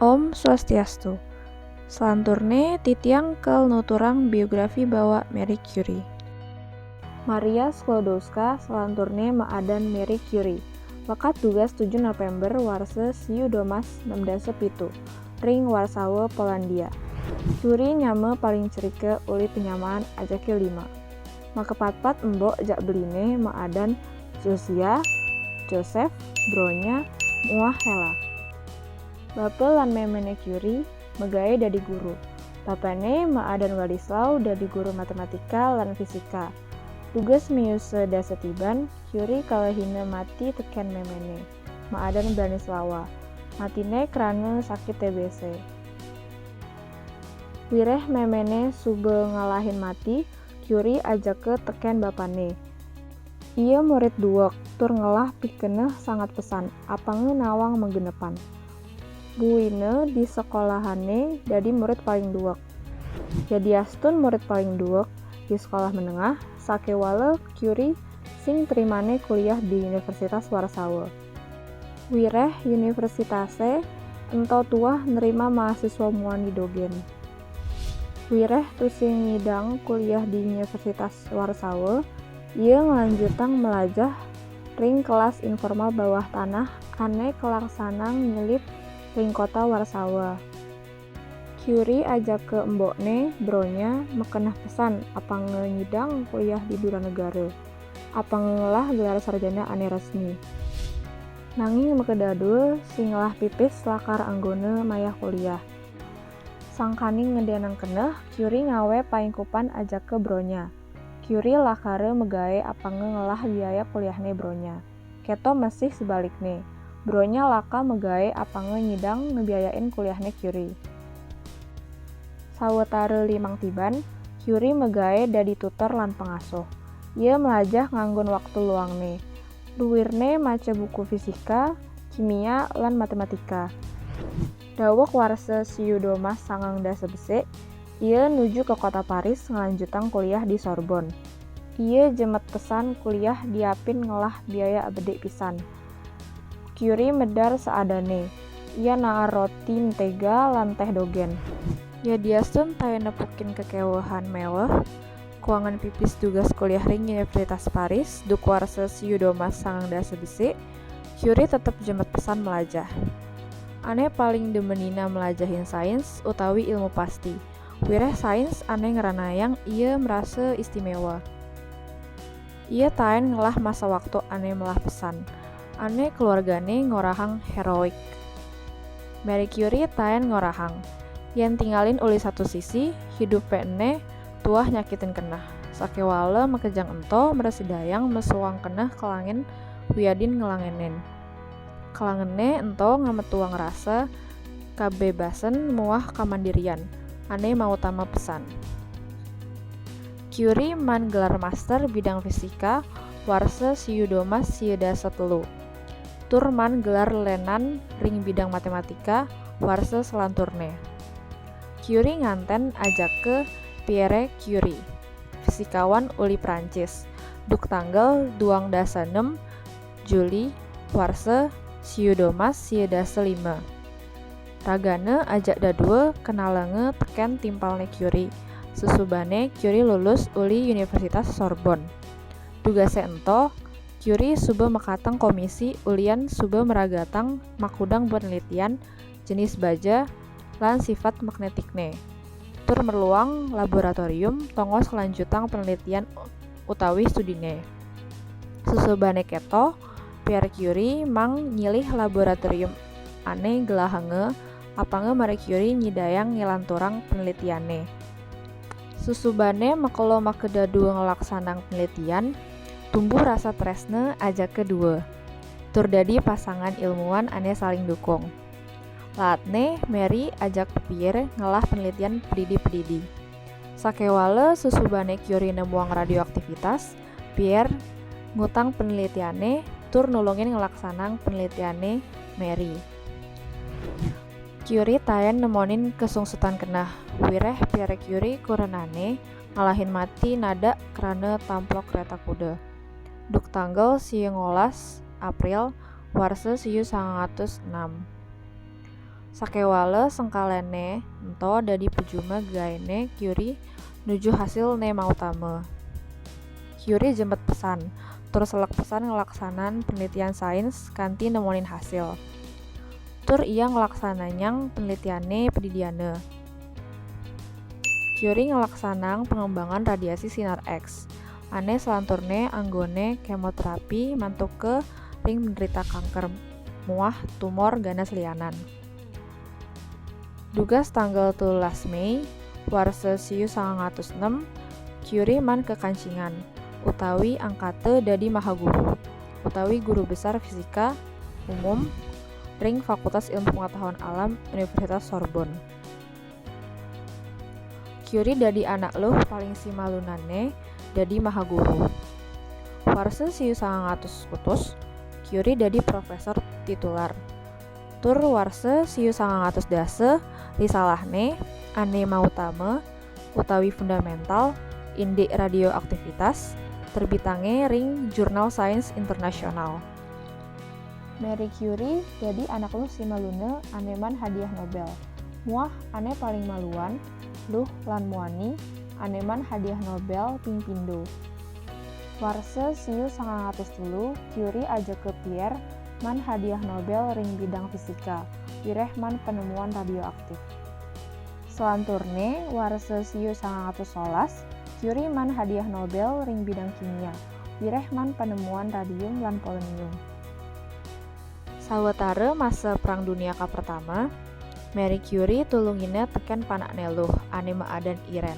Om Swastiastu. Selanturne titiang kel nuturang biografi bawa Marie Curie. Maria Sklodowska selanturne maadan Marie Curie. Lekat tugas 7 November warse siu domas 1607. Ring Warsawa, Polandia. Curie nyame paling cerike uli penyamaan ajake 5. Makepatpat embok jak beline maadan Josia, Joseph, bronya, muah Hela. Bapel lan memene Curie megawe dadi guru. Bapane maadan Walislaw dadi guru matematika lan fisika. Tugas miuse dasetiban, Curie kalahina mati teken memene. Maadan Branislawa. Matine krana sakit TBC. Wireh memene sube ngalahin mati, Curie ajake teken bapane. Ia murid duok, tur ngelah pikeneh sangat pesan, apange nawang menggenepan. Buine di sekolahane dadi murid paling duok. Jadi astun murid paling duok di sekolah menengah, sakewale Curie sing terimane kuliah di Universitas Warsawa. Wireh universitase ento tuah nerima mahasiswa muani dogen. Wireh tusing ngidang kuliah di Universitas Warsawa, ia ngelanjutang melajah ring kelas informal bawah tanah ane kelaksanang nyelip ring kota Warsawa. Curie ajak ke embokne, bronya, mekenah pesan apa ngidang kuliah di Duranegara, apa ngelah gelar sarjana ane resmi. Nanging mekedadul si ngelah pipis lakar anggone mayah kuliah. Sangkaning ngedenang keneh, Curie ngawe paingkupan ajak ke bronya. Curie lakare megawe apa ngelah biaya kuliahne bronya. Keto masih sebalikne. Bronya laka megawe apa nyidang ngebiayain kuliahne Curie. Sawetara limang tiban, Curie megawe dadi tutor lan pengasuh. Ia melajah nganggon waktu luangne. Luwirne maca buku fisika, kimia, lan matematika. Dawuh warse siu domas 19 ia nuju ke kota Paris ngelanjutang kuliah di Sorbonne. Ia jemet pesan kuliah diapin ngelah biaya abede pisan. Curie medar seadane. Ia naar roti mentega lan teh dogen. Ya diasun taya nepukin kekewahan mewah. Kuangan pipis tugas kuliah ring Universitas Paris duk warse siu domas 19 Curie tetep jemet pesan melajah. Ane paling demenina melajahin sains utawi ilmu pasti. Wireh sains ane ngeranayang ia merasa istimewa. Ia taen ngelah masa waktu ane melah pesan. Ane keluargane ngorahang heroik. Marie Curie taen ngorahang. Yen tinggalin uli satu sisi, hidup ene tuah nyakitin kenah. Sakewale makejang ento meresidayang mesuang kenah kelangin wiadin ngelangenin. Kelangene ento ngametuang rasa kabebasan muah kamandirian. Ane mau utama pesan. Curie man gelar master bidang fisika warse siu domas sieu dasa telu. Tur man gelar lenan ring bidang matematika warse selanturne. Curie nganten ajak ke Pierre Curie, fisikawan uli Prancis. Duk tanggal 26 Juli warse siu domas sieu dasa 5. Ragane ajak dadua kenalange teken timpalne Curie. Susubane Curie lulus uli Universitas Sorbonne. Tugase ento, Curie suba makatang komisi ulian suba meragatang makudang penelitian jenis baja lan sifat magnetikne. Tur merluang laboratorium tongos kelanjutang penelitian utawi studine. Susubane keto, Pierre Curie mang nyilih laboratorium ane gelahange apange Marie Curie nyidayang ngilanturang penelitiane. Susubane makelo makedadu ngelaksanang penelitian, tumbuh rasa tresna ajak kedua. Tur dadi pasangan ilmuwan ane saling dukung. Laatne Marie ajak Pierre ngelah penelitian pedidi-pedidi. Sakewale susubane Curie nemuang radioaktivitas, Pierre ngutang penelitiane tur nulungin ngelaksanang penelitiane Marie. Curie taen nemonin kesungsutan kenah. Wireh Pierre Curie kurenane ngalahin mati nada karena tamplok kereta kuda. Duk tanggal 19 April warse siu 1906. Sakewale sengkalene ento dadi pejuma gaene Curie nuju hasil ne mautama. Curie jempet pesan, tur selek pesan ngelaksanan penelitian sains kanthi nemonin hasil. Tur ia ngelaksananyang penelitiane pedidiane. Curie ngelaksanang pengembangan radiasi sinar X. Ane selanturne anggone kemoterapi mantuk ke ring menderita kanker muah tumor ganas lianan. Dugas tanggal 13 Mei warsa 1906 Curie man kekancingan utawi angkate dadi mahaguru utawi guru besar fisika umum ring Fakultas Ilmu Pengetahuan Alam Universitas Sorbonne. Curie dadi anak luh paling simalunane dadi mahaguru. Warsa 1900 Curie dadi profesor titular. Tur warsa 1910 risalahne ane mautama utawi fundamental indik radioaktivitas terbitange ring Jurnal Sains Internasional. Marie Curie jadi anak luh simaluna aneman hadiah Nobel. Muah ane paling maluan luh lan muani aneman hadiah Nobel ping pindo. Warsa 1910 Curie aja ke Pierre man hadiah Nobel ring bidang fisika, wireh man penemuan radioaktif. Selanturne warsa 1911 Curie man hadiah Nobel ring bidang kimia, wireh man penemuan radium lan polonium. Sawetara masa Perang Dunia Pertama, Marie Curie tulungina teken panakne luh ane maadan Iren,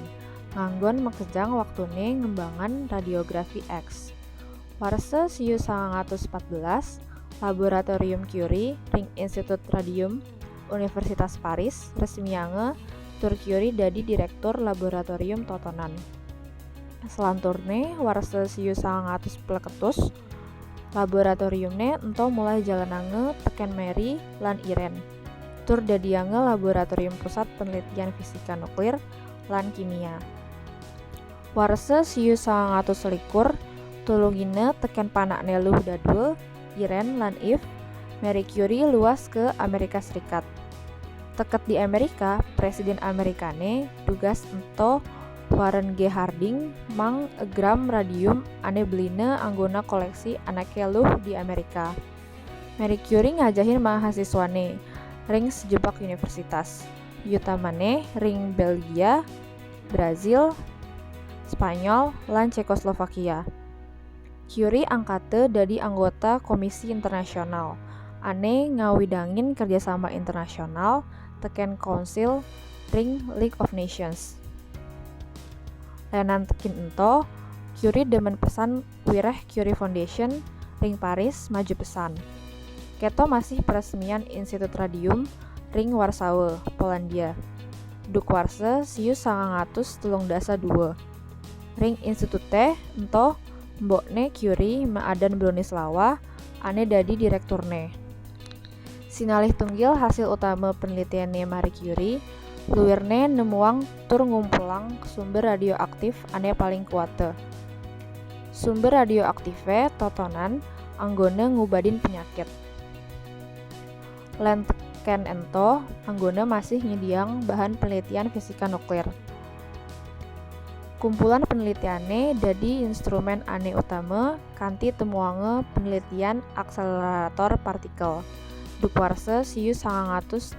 nganggon mekejang waktune ngembangan radiografi X. Warsa 1914 Laboratorium Curie ring Institut Radium Universitas Paris resmiange tur Curie dadi direktur laboratorium totonan. Selanturne warsa 1920 laboratoriumne ento mulai jalanange teken Marie lan Iren. Tur dadiange laboratorium pusat penelitian fisika nuklir lan kimia. Warsa 1921 tulungina teken panakne luh dadul Iren lan Eve, Marie Curie luas ke Amerika Serikat. Teket di Amerika, Presiden Amerikane tugas ento Warren G. Harding mang egram radium ane beline anggona koleksi anake luh di Amerika. Marie Curie ngajahin mahasiswane ring sejebak universitas, utamane ring Belgia, Brazil, Spanyol, lan Cekoslovakia. Curie angkate dadi anggota Komisi Internasional, ane ngawidangin kerjasama internasional teken Council ring League of Nations. Lenan tekin ento, Curie demen pesan wireh Curie Foundation ring Paris maju pesan. Keto masih peresmian Institut Radium ring Warsawa, Polandia. Duk warsa 1932. Ring institut teh ento mbokne Curie maadan Bronislawa ane dadi direkturne. Sinalih tunggil hasil utama penelitiannya Marie Curie, luwirne nemuang tur ngumpulang sumber radioaktif ane paling kuate. Sumber radioaktifnya totonan anggone ngubadin penyakit. Lan teken ento anggone masih nyediang bahan penelitian fisika nuklir. Kumpulan penelitiannya dadi instrumen ane utama kanthi temuange penelitian akselerator partikel. Duk warsa 1930.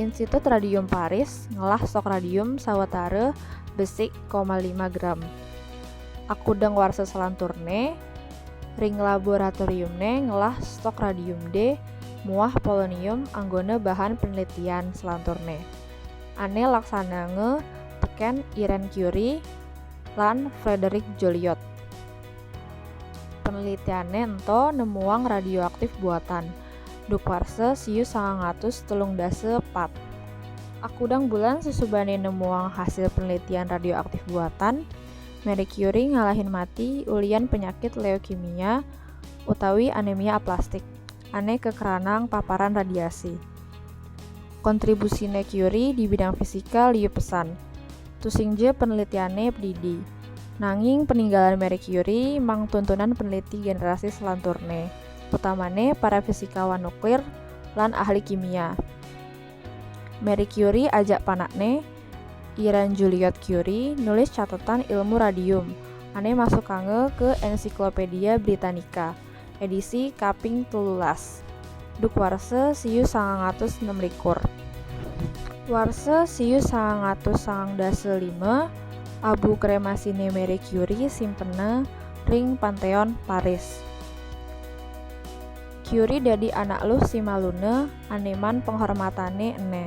Institut Radium Paris ngelah stok radium sawetara besik 0,5 gram. Akudang warsa selanturne ring laboratoriumne ngelah stok radium D muah polonium anggone bahan penelitian selanturne. Ane laksanange teken Irene Curie lan Frederick Joliot. Penelitiannya ento nemuang radioaktif buatan. Duk warsa 1934. Akudang bulan sesubane nemuang hasil penelitian radioaktif buatan, Marie Curie ngalahin mati ulian penyakit leukemia utawi anemia aplastik, ane kekeranang paparan radiasi. Kontribusine Curie di bidang fisika lieu pesan. Tusingje penelitiannya pedidi. Nanging peninggalan Marie Curie mang tuntunan peneliti generasi selanturne, utamane para fisikawan nuklir lan ahli kimia. Marie Curie ajak panakne Irene Juliot Curie nulis catatan ilmu radium. Ane masuk kange ke Ensiklopedia Britannica edisi kaping 13. Duk warse siyu 926. Warse siyu 995 abu kremasine Marie Curie simpene ring Pantheon Paris. Curie dadi anak luh si malune aneman penghormatane eneh.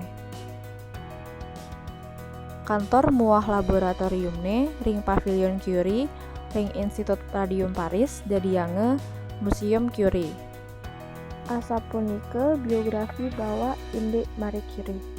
Kantor muah laboratoriumne ring Pavilion Curie ring Institut Radium Paris dadi yange Museum Curie. Asapunike biografi bahwa Inde Marie Curie.